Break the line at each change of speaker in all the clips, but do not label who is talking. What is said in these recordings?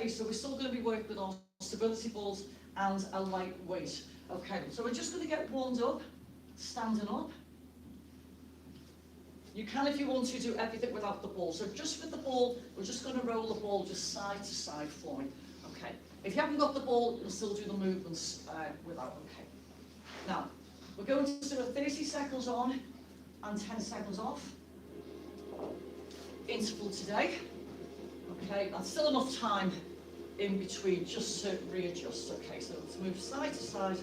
Okay, so we're still going to be working with our stability balls and a light weight. Okay, so we're just going to get warmed up, standing up. You can, if you want to, do everything without the ball. So just with the ball, we're just going to roll the ball just side to side for me. Okay. If you haven't got the ball, you'll still do the movements without. Okay. Now, we're going to do a 30 seconds on and 10 seconds off interval today. Okay, that's still enough time in between just to readjust. Okay, so let's move side to side.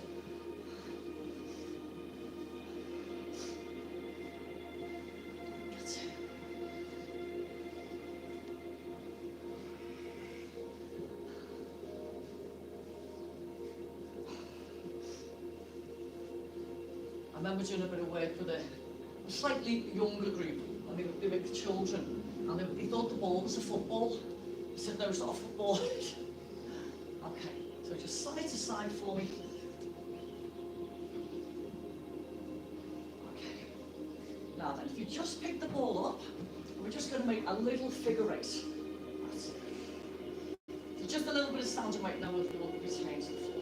And then we're doing a bit of work with a slightly younger group, and they were children, and they thought the ball was a football. I said, no, it's not a football. Okay, so just side to side for me. Okay, now then, if you just pick the ball up, we're just going to make a little figure eight. That's it. So just a little bit of standing weight now with his hands to the floor.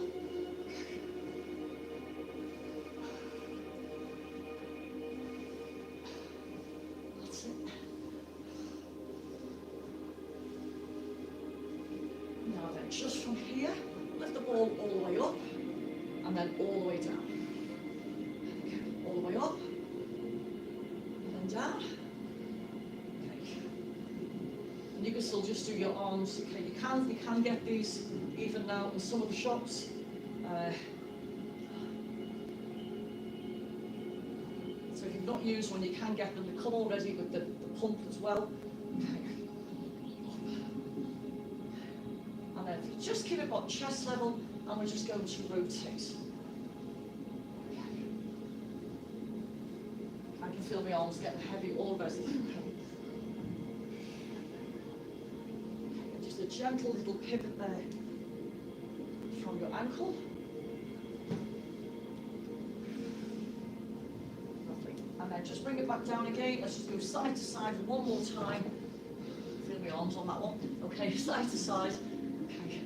Just from here, lift the ball all the way up, and then all the way down. Okay. All the way up, and then down. Okay. And you can still just do your arms. Okay. You can get these even now in some of the shops. So if you've not used one, you can get them. They come already with the pump as well. Okay. Just keep it about chest level, and we're just going to rotate. Okay. I can feel my arms getting heavy already. Okay. Just a gentle little pivot there from your ankle. Lovely. And then just bring it back down again. Let's just go side to side one more time. Feel my arms on that one. Okay, side to side. Okay.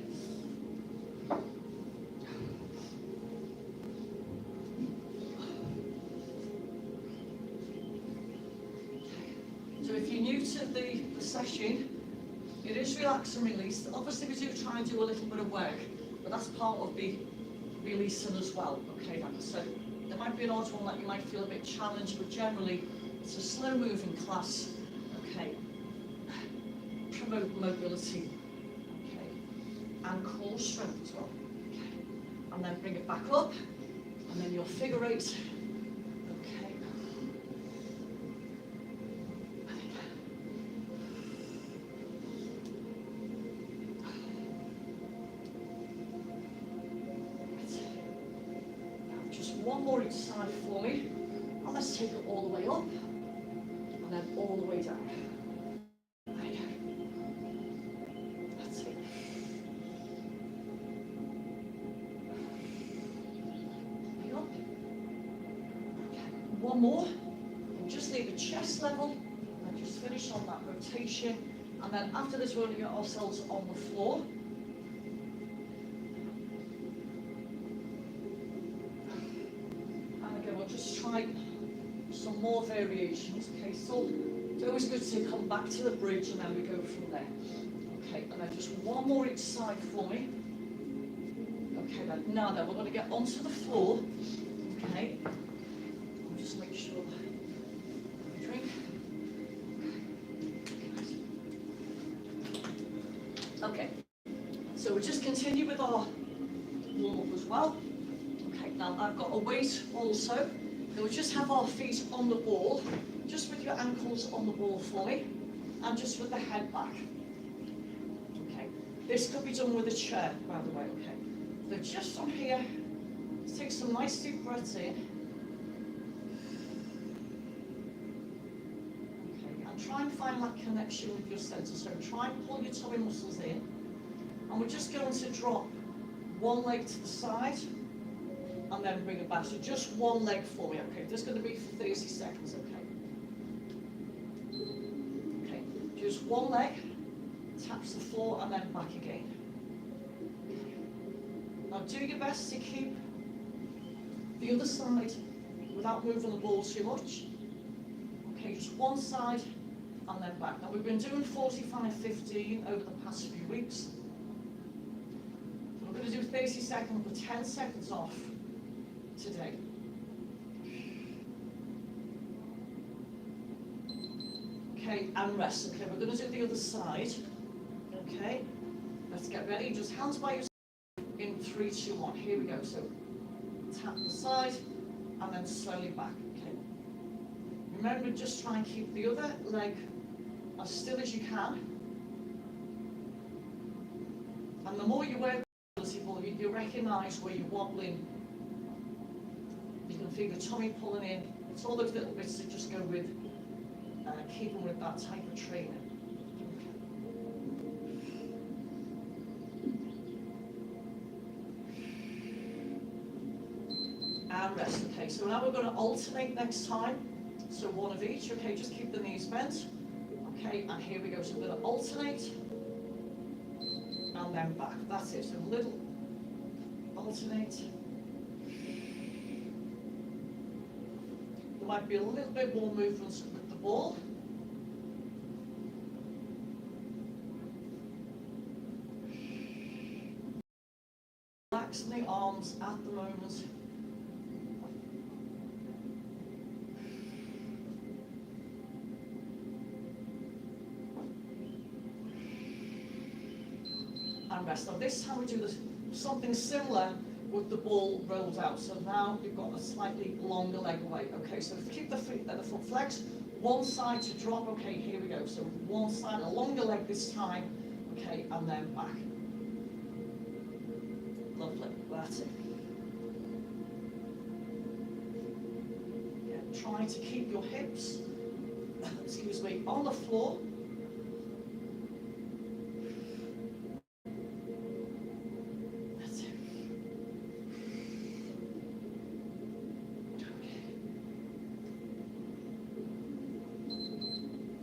So if you're new to the session, it is relax and release. Obviously we do try and do a little bit of work, but that's part of the releasing as well. Okay, then. So there might be an odd one that you might feel a bit challenged, but generally it's a slow moving class. Okay. Promote mobility. And core strength as well. Okay. And then bring it back up, and then your figure eight. Okay. Now just one more each side for me, and let's take it all the way up, and then all the way down. One more, and just leave it chest level, and just finish on that rotation. And then after this, we're going to get ourselves on the floor. And again, we'll just try some more variations. Okay, so it's always good to come back to the bridge, and then we go from there. Okay, and then just one more each side for me. Okay, then now then we're going to get onto the floor. Okay. Just make sure you drink. Okay, so we'll just continue with our warm-up as well. Okay, now I've got a weight also. Then we'll just have our feet on the ball, just with your ankles on the ball for me, and just with the head back. Okay, this could be done with a chair, by the way, okay. So just from here, take some nice deep breaths in. Try and find that connection with your center. So try and pull your tummy muscles in. And we're just going to drop one leg to the side and then bring it back. So just one leg for me, okay? This is going to be for 30 seconds, okay? Okay, just one leg, taps the floor and then back again. do your best to keep the other side without moving the ball too much. Okay, just one side and then back. Now we've been doing 45-15 over the past few weeks. So we're going to do 30 seconds with 10 seconds off today. Okay, and rest. Okay, we're going to do the other side. Okay, let's get ready. Just hands by your side in 3, 2, 1. Here we go. So tap the side and then slowly back. Okay. Remember, just try and keep the other leg as still as you can. And the more you work with it, you recognise where you're wobbling. You can feel your tummy pulling in. It's all those little bits that just go with keeping with that type of training. And rest. Okay, so now we're going to alternate next time. So one of each. Okay, just keep the knees bent. Okay, and here we go. So we're going to alternate and then back. That's it. So a little alternate. There might be a little bit more movements with the ball. Relaxing the arms at the moment. And rest. Now this time we do something similar with the ball rolled out. So now you've got a slightly longer leg away. Okay, so keep the foot flexed, one side to drop. Okay, here we go. So one side, a longer leg this time. Okay, and then back. Lovely, that's it. Yeah, try to keep your hips, excuse me, on the floor. That's it.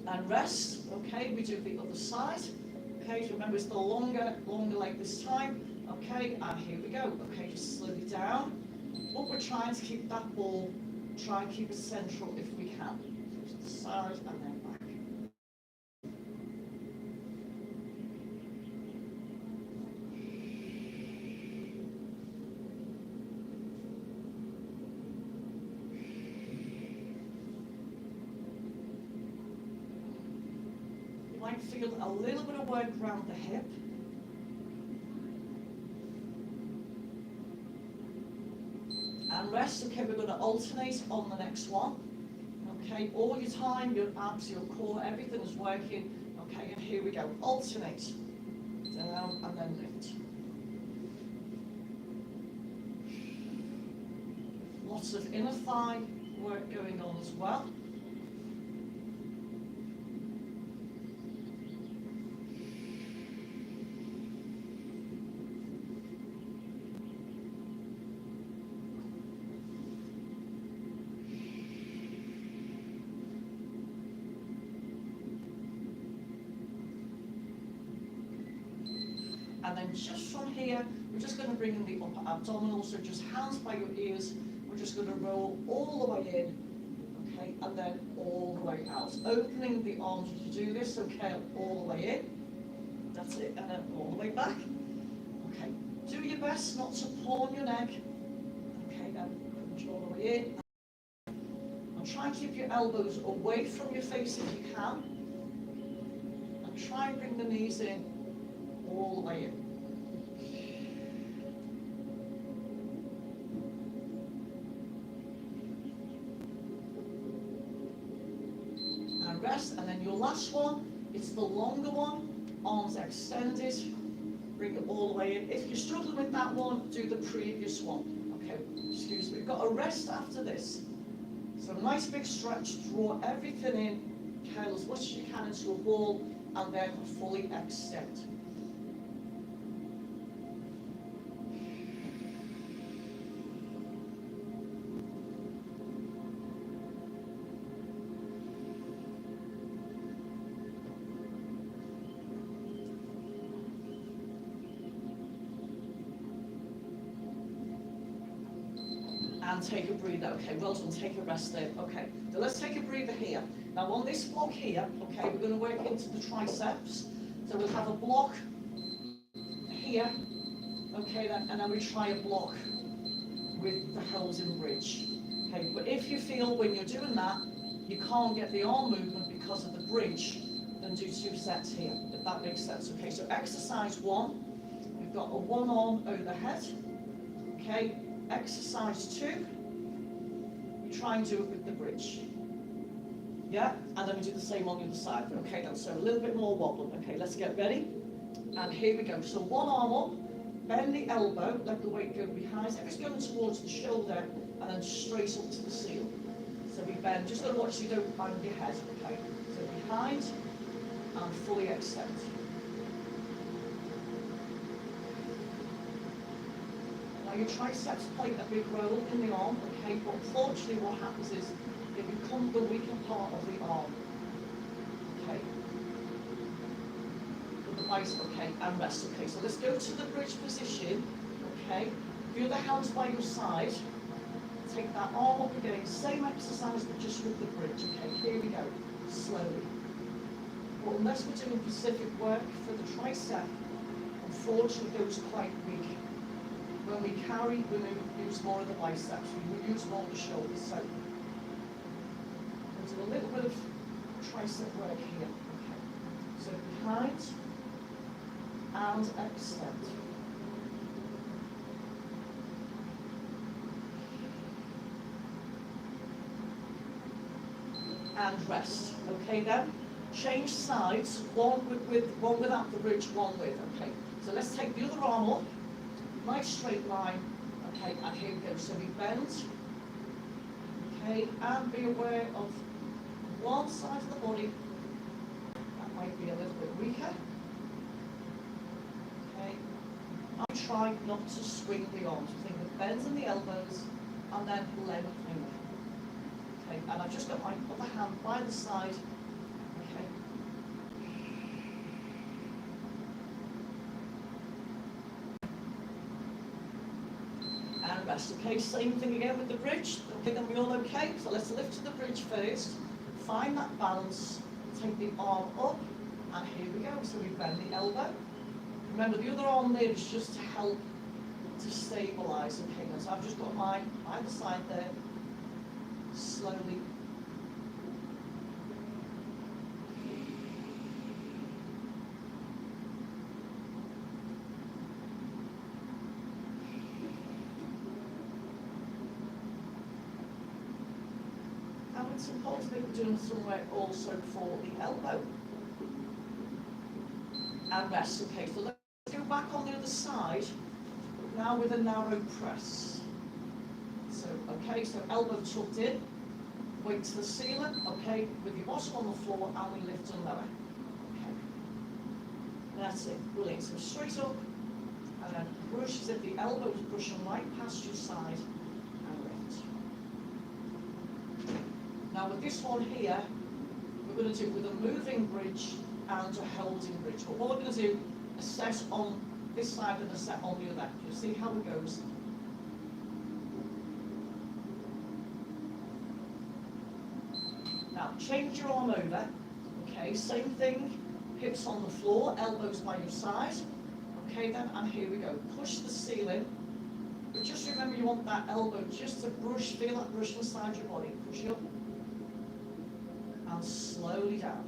And rest. Okay, we do the other side. Okay, so remember it's the longer leg this time. Okay, and here we go. Okay, just slow it down. What we're trying to keep that ball, try and keep it central if we can. So to the side and then back. You might feel a little bit of work around the hip. And rest. Okay, we're going to alternate on the next one. Okay, all your time, your abs, your core, everything is working. Okay, and here we go. Alternate. Down and then lift. Lots of inner thigh work going on as well. And then just from here, we're just going to bring in the upper abdominal, so just hands by your ears. We're just going to roll all the way in, okay, and then all the way out. Opening the arms as you do this, okay, all the way in. That's it, and then all the way back. Okay, do your best not to pawn your neck. Okay, then punch all the way in. And try and keep your elbows away from your face if you can. And try and bring the knees in all the way in. And rest, and then your last one, it's the longer one, arms extended, bring it all the way in. If you're struggling with that one, do the previous one. Okay, excuse me, we've got a rest after this. So a nice big stretch, draw everything in, curl as much as you can into a ball, and then fully extend. and take a breather. Okay, well done, take a rest there. Okay, so let's take a breather here. Now on this block here, okay, we're going to work into the triceps. So we'll have a block here, okay, and then we try a block with the Helsing bridge. Okay, but if you feel when you're doing that, you can't get the arm movement because of the bridge, then do 2 sets here, if that makes sense. Okay, so exercise 1, we've got a 1 arm overhead. Okay, exercise 2, we try and do it with the bridge. Yeah, and then we do the same on the other side. Okay, then, so a little bit more wobbling. Okay, let's get ready. And here we go. So 1 arm up, bend the elbow, let the weight go behind. If it's going towards the shoulder, and then straight up to the ceiling. So we bend, just got to watch you don't bang your head. Okay, so behind and fully extend. Now your triceps play a big role in the arm, okay, but unfortunately what happens is it becomes the weaker part of the arm. Okay. With the bicep, okay, and rest, okay. So let's go to the bridge position, okay. The other hand's by your side. Take that arm up again, same exercise but just with the bridge, okay. Here we go, slowly. But unless we're doing specific work for the tricep, unfortunately those are quite weak. When we carry, we use more of the biceps, we use more of the shoulders. So we'll do a little bit of tricep work here. Okay. So behind and extend. And rest. Okay then. Change sides, one without the bridge, one with. Okay. So let's take the other arm up. Nice straight line, okay, and here we go. So we bend, okay, and be aware of one side of the body that might be a little bit weaker. Okay, I try not to swing the arms. Think of bends in the elbows and then lengthening. Okay, and I've just got my other hand by the side. Okay. And rest. Okay, same thing again with the bridge. Okay, then we all okay? So let's lift to the bridge first. Find that balance. Take the arm up, and here we go. So we bend the elbow. Remember, the other arm there is just to help to stabilise. Okay, so I've just got mine by the side there. Slowly. It's important that we're doing some work also for the elbow. And rest. Okay, so let's go back on the other side, now with a narrow press. So, okay, so elbow tucked in, weight to the ceiling, okay, with your bottom on the floor, and we lift and lower. Okay. That's it, brilliant. So straight up, and then brush as if the elbow is brushing right past your side. Now with this one here, we're going to do it with a moving bridge and a holding bridge. But what we're going to do, a set on this side and a set on the other. You'll see how it goes. Now change your arm over. Okay, same thing. Hips on the floor, elbows by your side. Okay then, and here we go. Push the ceiling. But just remember you want that elbow just to brush, feel that brush inside your body. Push it up. And slowly down.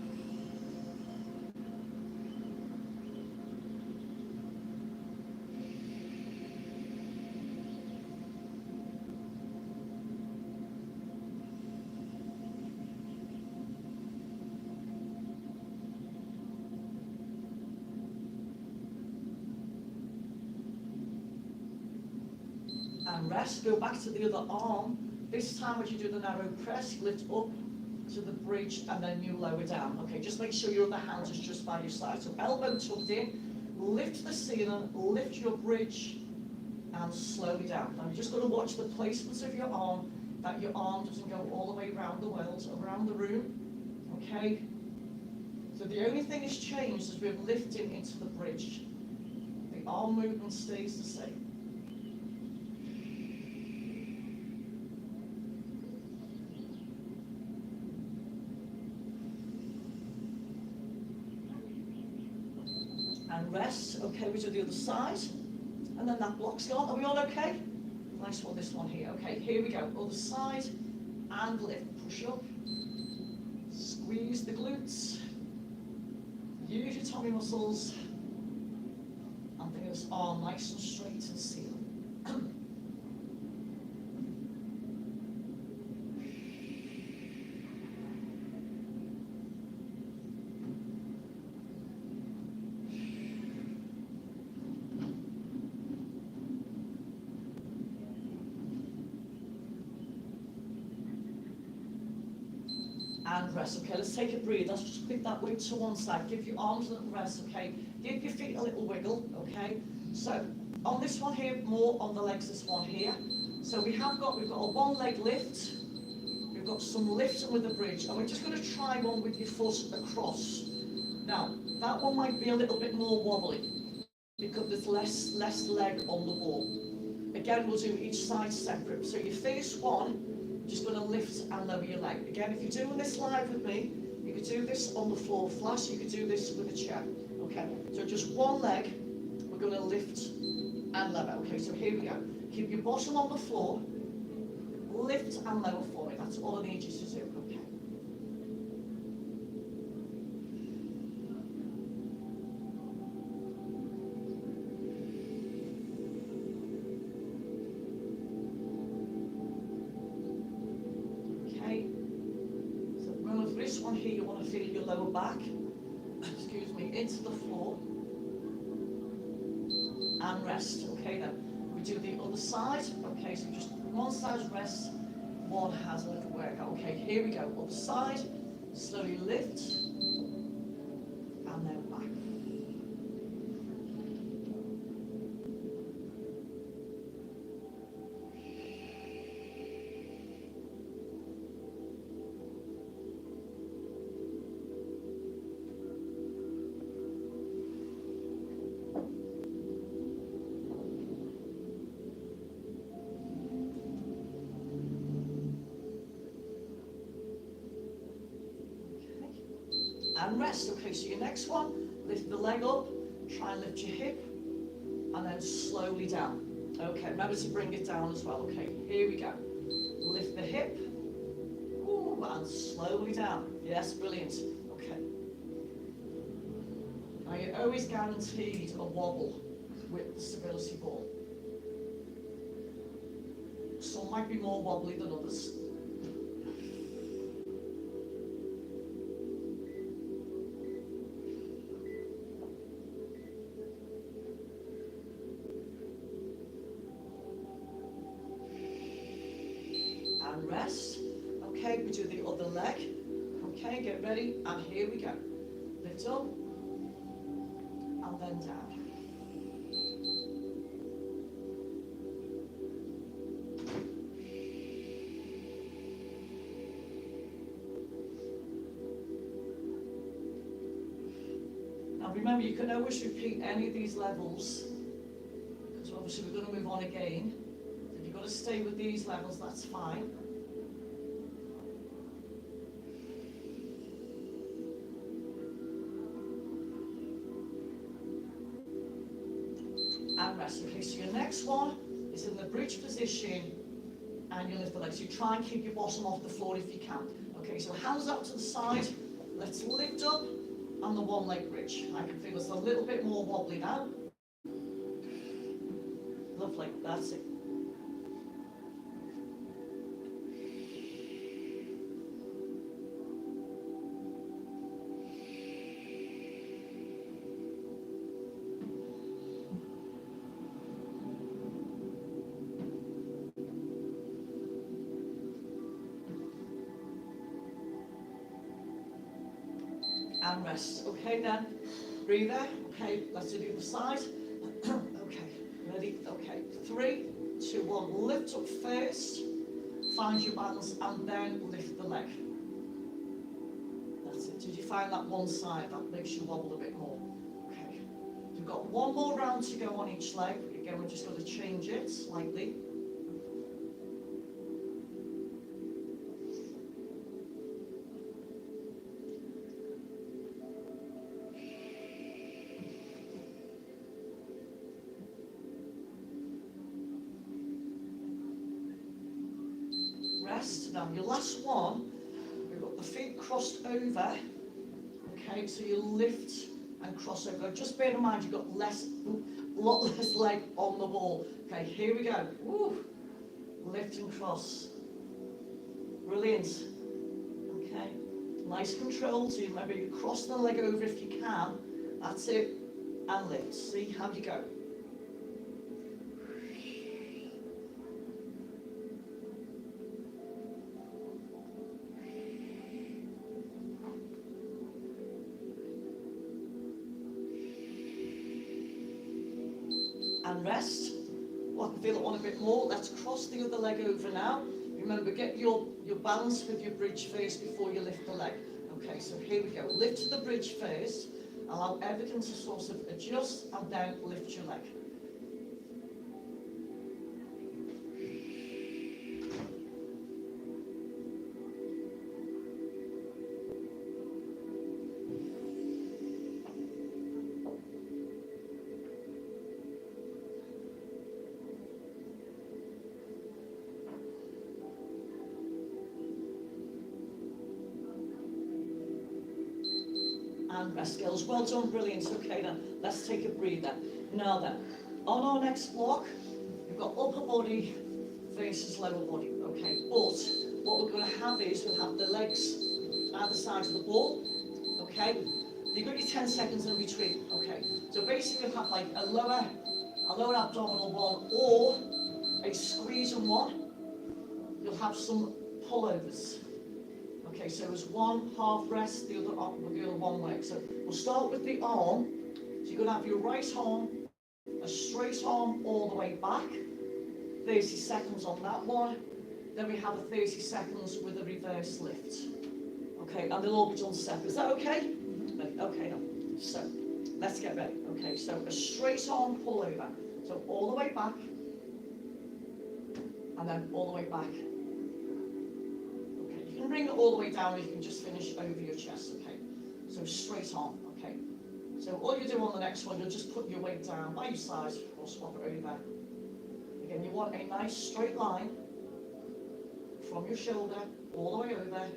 And rest, go back to the other arm. This time as you do the narrow press, lift up to the bridge and then you lower down. Okay, just make sure your other hand is just by your side. So elbow tucked in, lift the ceiling, lift your bridge and slowly down. Now you just got to watch the placements of your arm, that your arm doesn't go all the way around the world, around the room. Okay? So the only thing that's changed is we're lifting into the bridge. The arm movement stays the same. and rest. Okay, we do the other side. And then that block's gone. Are we all okay? Nice one, this one here. Okay, here we go. Other side and lift. Push up. Squeeze the glutes. Use your tummy muscles. And bring this arm nice and straight to the ceiling. And rest. Okay, let's take a breathe. Let's just put that weight to one side. Give your arms a little rest, okay? Give your feet a little wiggle, okay? So, on this one here, more on the legs, this one here. So we've got a one leg lift. We've got some lift with the bridge. And we're just going to try one with your foot across. Now, that one might be a little bit more wobbly because there's less leg on the ball. Again, we'll do each side separate. So your first one, just going to lift and lower your leg. Again, if you're doing this live with me, you could do this on the floor flat, you could do this with a chair. Okay, so just one leg, we're going to lift and lower. Okay, so here we go. Keep your bottom on the floor, lift and lower for me. That's all I need you to do. Okay. This one here, you want to feel your lower back, excuse me, into the floor, and rest. Okay, then we do the other side. Okay, so just one side's rest, one has a little workout. Okay, here we go. Other side, slowly lift, and then back. And rest. Okay, so your next one, lift the leg up, try and lift your hip, and then slowly down. Okay, remember to bring it down as well. Okay, here we go. Lift the hip, ooh, and slowly down. Yes, brilliant. Okay. Now you're always guaranteed a wobble with the stability ball. Some might be more wobbly than others. And rest. Okay, we do the other leg. Okay, get ready, and here we go. Lift up, and then down. Now remember, you can always repeat any of these levels, because obviously we're going to move on again. If you've got to stay with these levels, that's fine. And rest. Okay, so your next one is in the bridge position, and you lift the legs. You try and keep your bottom off the floor if you can. Okay, so hands out to the side. Let's lift up on the one leg bridge. I can feel it's a little bit more wobbly now. Lovely, that's it. And rest. Okay then, breather. Okay, let's do the other side. Okay, ready? Okay, 3, 2, 1. Lift up first, find your balance, and then lift the leg. That's it. Did you find that one side that makes you wobble a bit more? Okay, we've got one more round to go on each leg. Again, we're just going to change it slightly. rest. Now your last one, we've got the feet crossed over. Okay, so you lift and cross over. Just bear in mind you've got lot less leg on the ball. Okay, here we go. Woo. Lift and cross. Brilliant. Okay, nice control. So you remember you cross the leg over if you can. That's it. And lift. See how you go. And rest. Well, I can feel it on a bit more. Let's cross the other leg over now. Remember, get your balance with your bridge first before you lift the leg. Okay, so here we go. Lift to the bridge first. Allow everything to sort of adjust and then lift your leg. And rest, girls. Well done, brilliant. Okay then, let's take a breather. Now then, on our next block, we've got upper body versus lower body. Okay, but what we're going to have is we'll have the legs either side of the ball. Okay, you've got your 10 seconds in between. Okay, so basically we'll have like a lower abdominal one or a squeezing one. You'll have some pullovers. Okay, so there's one half rest, the other one leg. So we'll start with the arm. So you're going to have your right arm, a straight arm all the way back. 30 seconds on that one. Then we have a 30 seconds with a reverse lift. Okay, and they'll all be done separate. Is that okay? Okay, now. So let's get ready. Okay, so a straight arm pull over. So all the way back, and then all the way back. You can bring it all the way down, or you can just finish over your chest, okay? So straight on, okay? So all you do on the next one, you'll just put your weight down by your side or swap it over. Again, you want a nice straight line from your shoulder all the way over.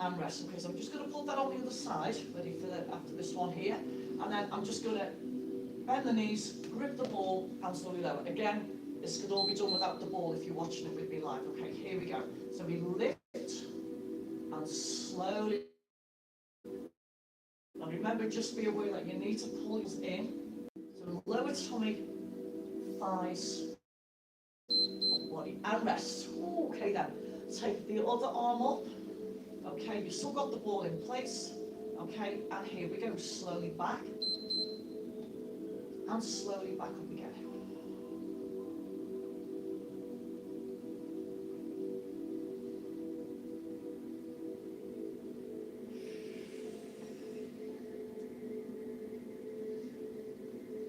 And rest, okay? So I'm just going to put that on the other side, ready for after this one here. And then I'm just going to bend the knees, grip the ball, and slowly lower. Again, this could all be done without the ball if you're watching it with me live. Okay, here we go. So we lift and slowly. Now remember, just be aware that you need to pull these in. So lower tummy, thighs, body, and rest. Okay then. Take the other arm up. Okay, you've still got the ball in place. Okay, and here we go. Slowly back. And slowly back up again.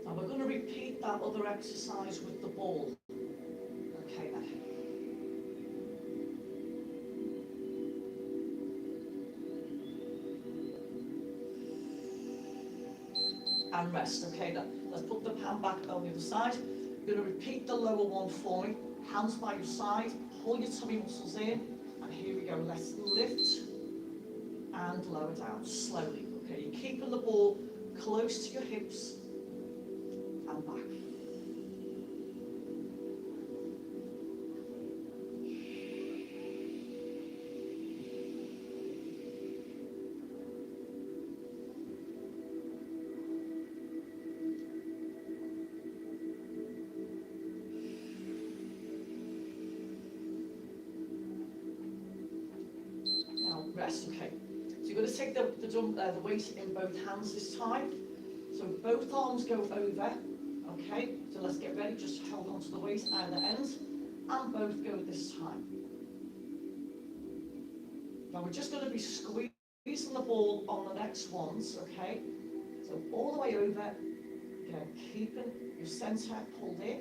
Now we're going to repeat that other exercise with the ball. Okay then. And rest, okay then. Let's put the hand back on the other side. You're going to repeat the lower one for me. Hands by your side, pull your tummy muscles in, and here we go. Let's lift and lower down slowly. Okay, you're keeping the ball close to your hips and back. Rest, okay. So you're going to take the weight in both hands this time. So both arms go over, okay. So let's get ready, just hold on to the weight either end, and both go this time. Now we're just going to be squeezing the ball on the next ones, okay. So all the way over, again, keeping your centre pulled in.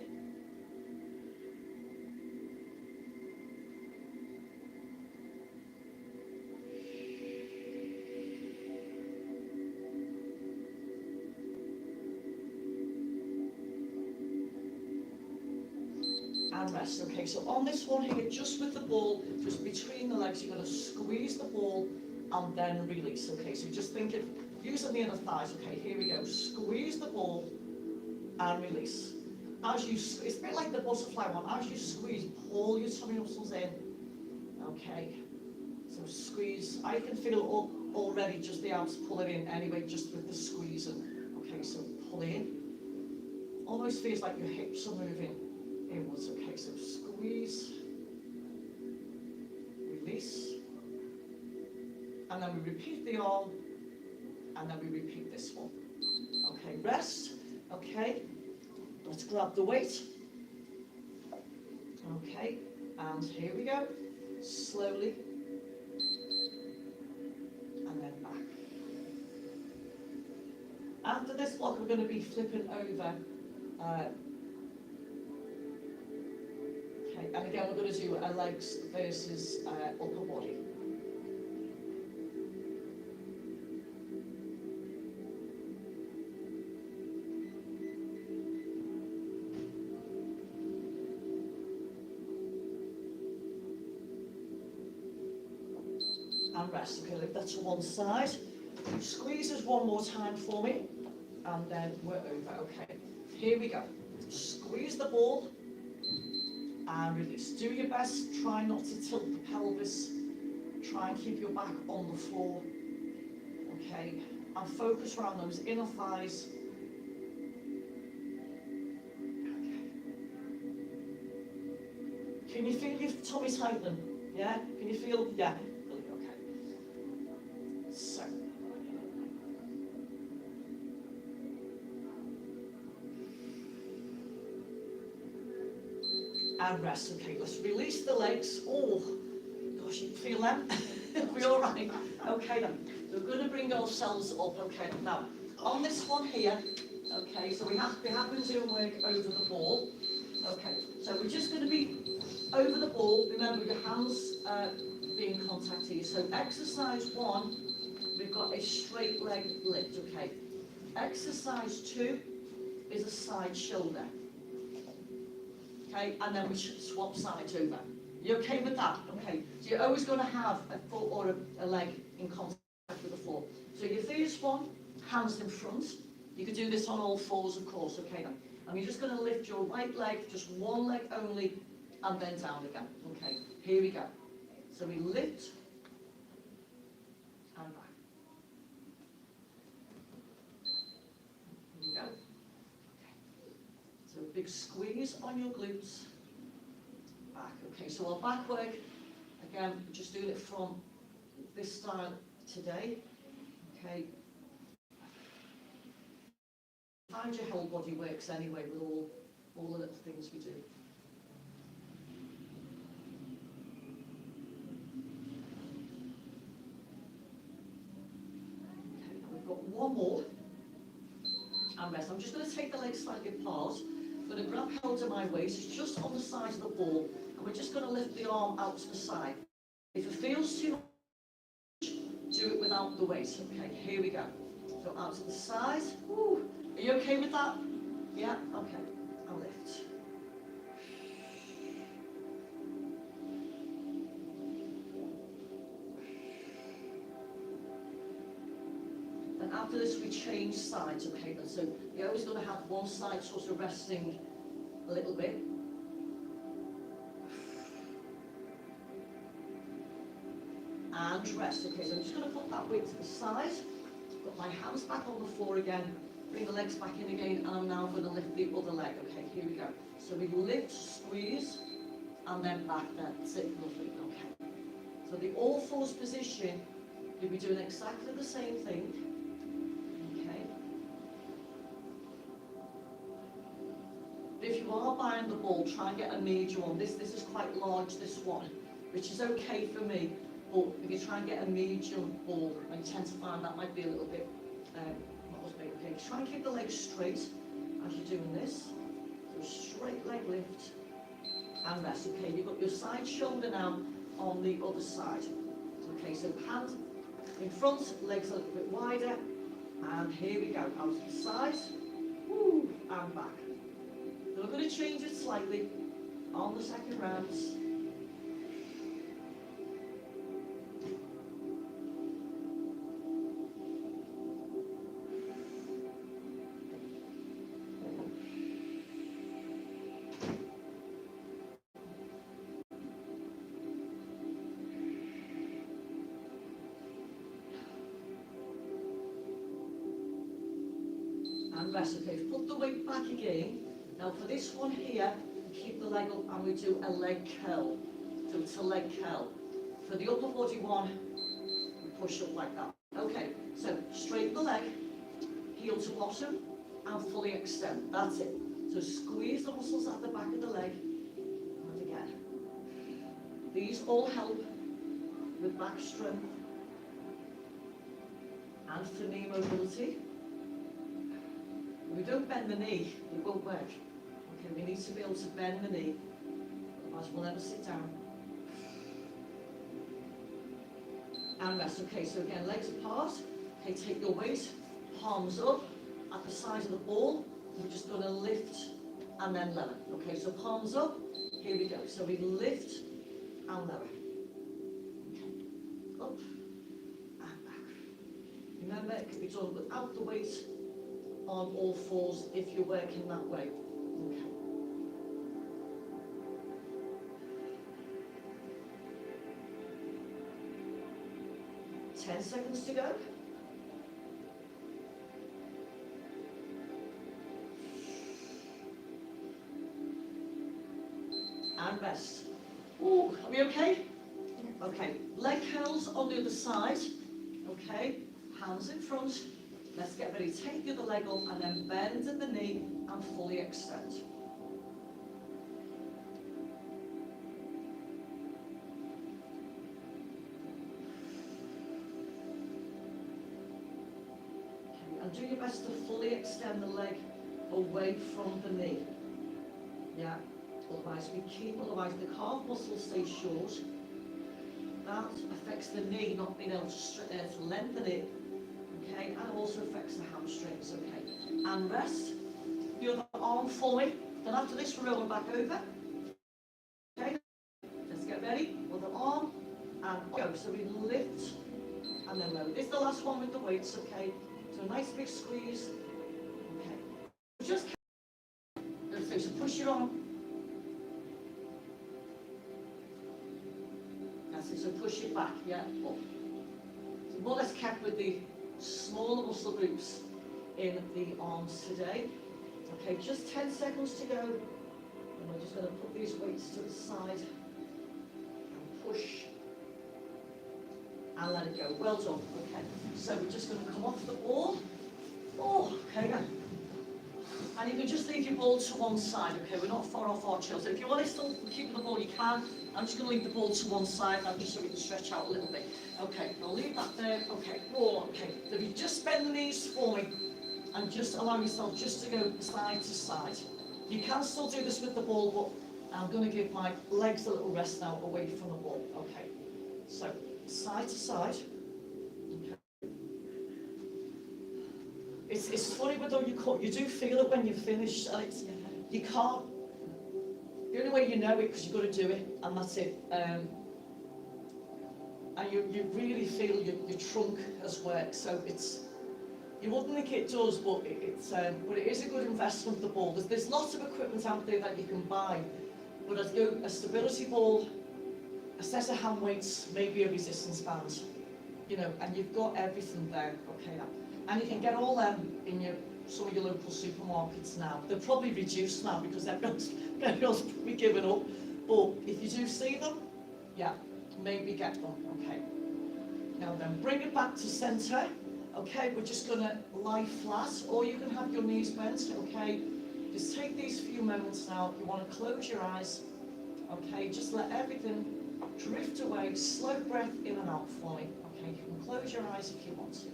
and rest. Okay, so on this one here, just with the ball, just between the legs, you're going to squeeze the ball and then release. Okay, so just think of using the inner thighs. Okay, here we go. Squeeze the ball and release. As you, it's a bit like the butterfly one. As you squeeze, pull your tummy muscles in. Okay, so squeeze. I can feel already just the abs pulling in anyway, just with the squeezing. Okay, so pull in. Almost feels like your hips are moving inwards. Okay, so squeeze, release, and then we repeat the arm, and then we repeat this one. Okay, rest. Okay, let's grab the weight. Okay, and here we go. Slowly, and then back. After this block, we're going to be flipping over. Okay, and again, we're going to do our legs versus upper body. And rest. Okay, leave that to one side. Squeeze us one more time for me, and then we're over. Okay, here we go. Squeeze the ball and release. Do your best. Try not to tilt the pelvis. Try and keep your back on the floor. Okay, and focus around those inner thighs. Okay. Can you feel your tummy tighten? Yeah? Can you feel? Yeah. So, and rest. Okay, let's release the legs. Oh, gosh, you feel them? We all right? Okay then. We're going to bring ourselves up. Okay, now on this one here. Okay, so we have been doing work over the ball. Okay, so we're just going to be over the ball. Remember, your hands be in contact here. So exercise 1. We've got a straight leg lift, okay. Exercise 2 is a side shoulder. Okay, and then we swap sides over. You okay with that? Okay, so you're always going to have a foot or a leg in contact with the floor. So your first one, hands in front. You could do this on all fours, of course, okay then. And you're just going to lift your right leg, just one leg only, and then down again. Okay, here we go. So we lift, and back. Here we go. Okay. So a big squeeze on your glutes. Back. Okay, so our back work, again, we're just doing it from this style today. Okay. Find your whole body works anyway with all the little things we do. Okay, and we've got one more. And rest. I'm just going to take the legs slightly apart. I'm going to grab hold of my waist. It's just on the side of the ball. And we're just going to lift the arm out to the side. If it feels too much, do it without the weight. Okay, here we go. So out to the side. Woo. Are you okay with that? Yeah? Okay. I'll lift. And after this, we change sides, okay? So you're always going to have one side sort of resting a little bit. And rest. Okay, so I'm just going to put that weight to the side. Put my hands back on the floor again. Bring the legs back in again, and I'm now going to lift the other leg. Okay, here we go. So we lift, squeeze, and then back there. That's it, lovely. Okay. So the all fours position, you'll be doing exactly the same thing. Okay. If you are buying the ball, try and get a major one. This is quite large, this one, which is okay for me. But if you try and get a medium ball, I tend to find that might be a little bit okay. Try and keep the legs straight as you're doing this. So straight leg lift and rest. Okay, you've got your side shoulder now on the other side. Okay, so hand in front, legs a little bit wider, and here we go. Out to the side, woo, and back. So we're going to change it slightly. On the second round. And rest. Okay, put the weight back again. Now for this one here, keep the leg up and we do a leg curl. So it's a leg curl. For the upper body one, we push up like that. Okay, so straighten the leg, heel to bottom, and fully extend. That's it. So squeeze the muscles at the back of the leg, and again. These all help with back strength and for knee mobility. If we don't bend the knee, it won't work. Okay, we need to be able to bend the knee, otherwise we'll never sit down. And rest. Okay, so again, legs apart. Okay, take your weight, palms up at the side of the ball. We're just going to lift and then lower. Okay, so palms up. Here we go. So we lift and lower. Okay, up and back. Remember, it can be done without the weight on all fours if you're working that way. Okay. Ten seconds to go. And rest. Ooh, are we okay? Okay, leg curls on the other side. Okay, hands in front. Let's get ready. Take the other leg up and then bend at the knee and fully extend. Okay, and do your best to fully extend the leg away from the knee. Yeah, otherwise the calf muscle stays short. That affects the knee not being able to lengthen it. Okay, and also affects the hamstrings, okay. And rest, the other arm fully. Then after this, we're rolling back over. Okay, let's get ready. Other arm, and go. So we lift, and then lower. This is the last one with the weights, okay. So a nice big squeeze. Okay, just so push your arm. That's it, so push it back, yeah, up. So more or less kept with the smaller muscle groups in the arms today. Okay, just 10 seconds to go. And we're just going to put these weights to the side and push and let it go. Well done. Okay, so we're just going to come off the ball. Oh, okay, again. And you can just leave your ball to one side, okay? We're not far off our chills. So if you want to still keep the ball, you can. I'm just going to leave the ball to one side, and just so we can stretch out a little bit. Okay, I'll leave that there. Okay, oh, okay. So if you just bend the knees for me, and just allow yourself just to go side to side. You can still do this with the ball, but I'm going to give my legs a little rest now away from the ball. Okay, so side to side. It's funny, but though you do feel it when you've finished, and you can't. The only way you know it because you've got to do it, and that's it. And you really feel your trunk has worked. So you wouldn't think it does, but it is a good investment. The ball. There's lots of equipment out there that you can buy, but a stability ball, a set of hand weights, maybe a resistance band, and you've got everything there. Okay. And you can get all them in some of your local supermarkets now. They're probably reduced now because everyone's probably given up. But if you do see them, yeah, maybe get them. Okay. Now then, bring it back to centre. Okay, we're just going to lie flat, or you can have your knees bent. Okay, just take these few moments now. You want to close your eyes. Okay, just let everything drift away. Slow breath in and out for me. Okay, you can close your eyes if you want to.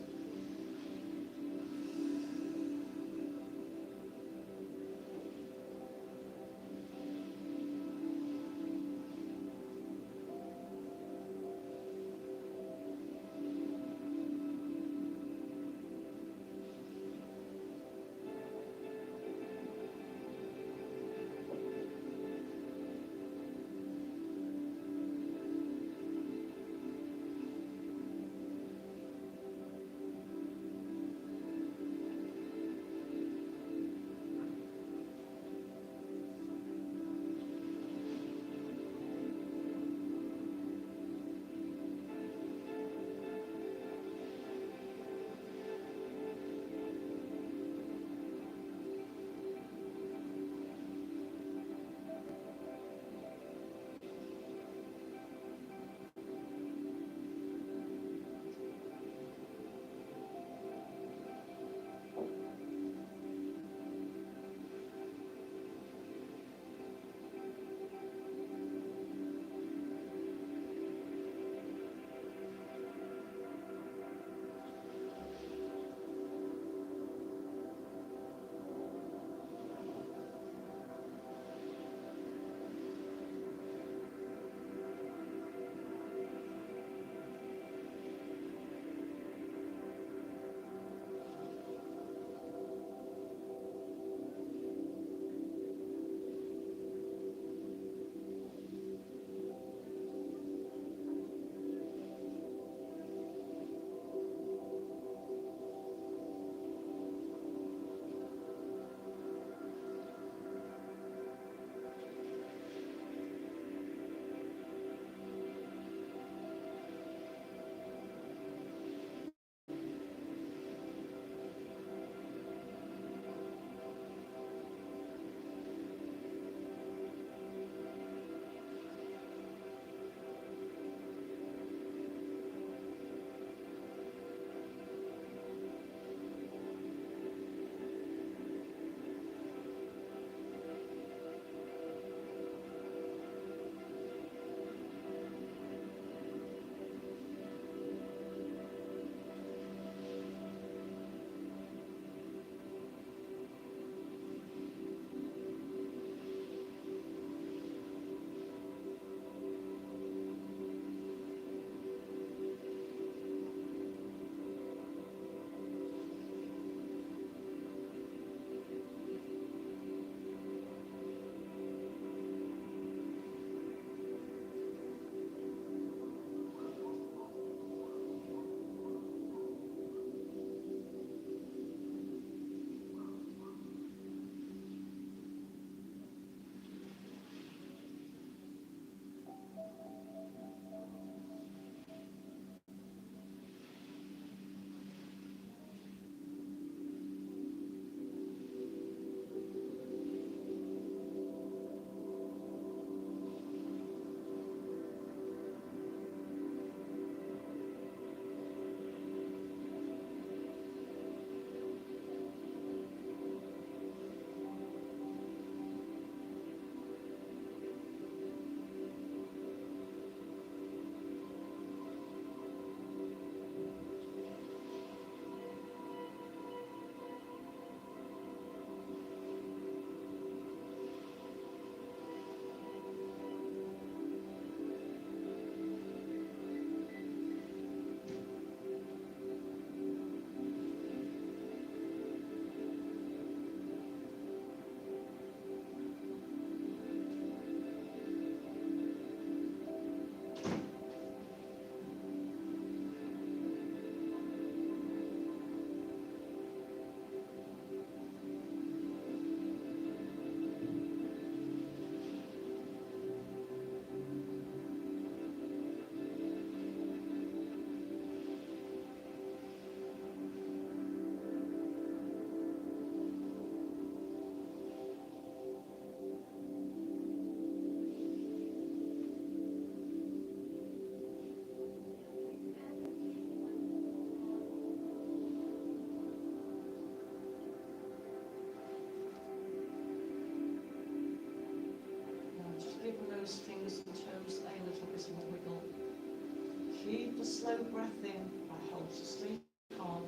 slow breath in that helps us stay calm,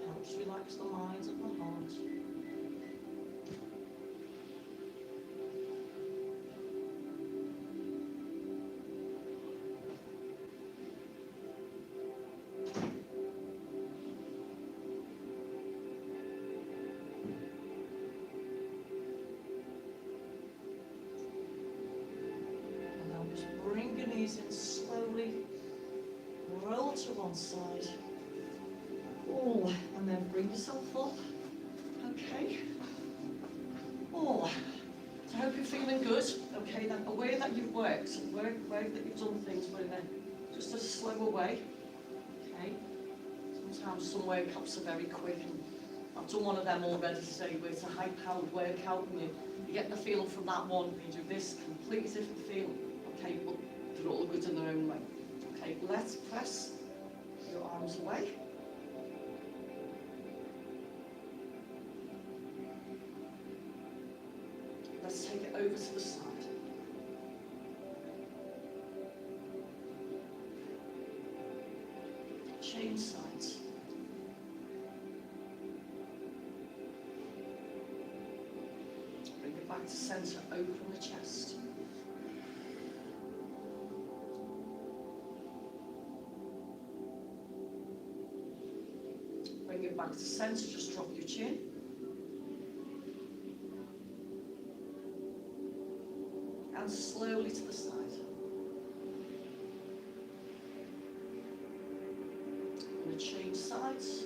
helps relax the mind and the heart. Bring your knees in slowly, roll to one side, oh, and then bring yourself up, okay, oh, so I hope you're feeling good, okay, then aware that you've worked, aware that you've done things, but then just a slower way, okay, sometimes some workouts are very quick, and I've done one of them already today where it's a high-powered workout, and you get the feeling from that one, you do this completely different feel. Okay, but they're all good in their own way. Okay, let's press your arms away. Let's take it over to the side. Change sides. Bring it back to center, open the chest. Bring it back to center, just drop your chin. And slowly to the side. I'm going to change sides.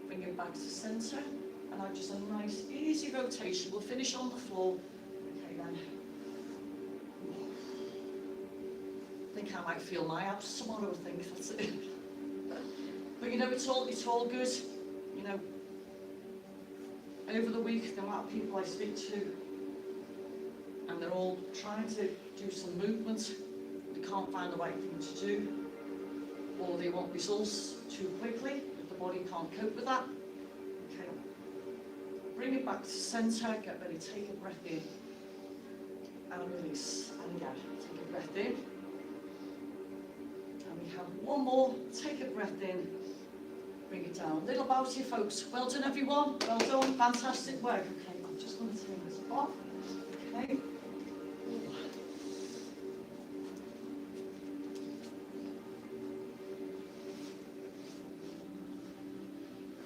Bring it back to center. And now just a nice, easy rotation. We'll finish on the floor. Okay then. I think I might feel my abs tomorrow, I think that's it. But you know, it's all good. You know, over the week, the amount of people I speak to, and they're all trying to do some movement, they can't find the right thing to do, or they want results too quickly, if the body can't cope with that. Okay, bring it back to center, get ready, take a breath in, and release, and again, take a breath in. We have one more, take a breath in, bring it down. Little bow to you folks. Well done everyone, well done, fantastic work. Okay, I'm just going to turn this off, okay.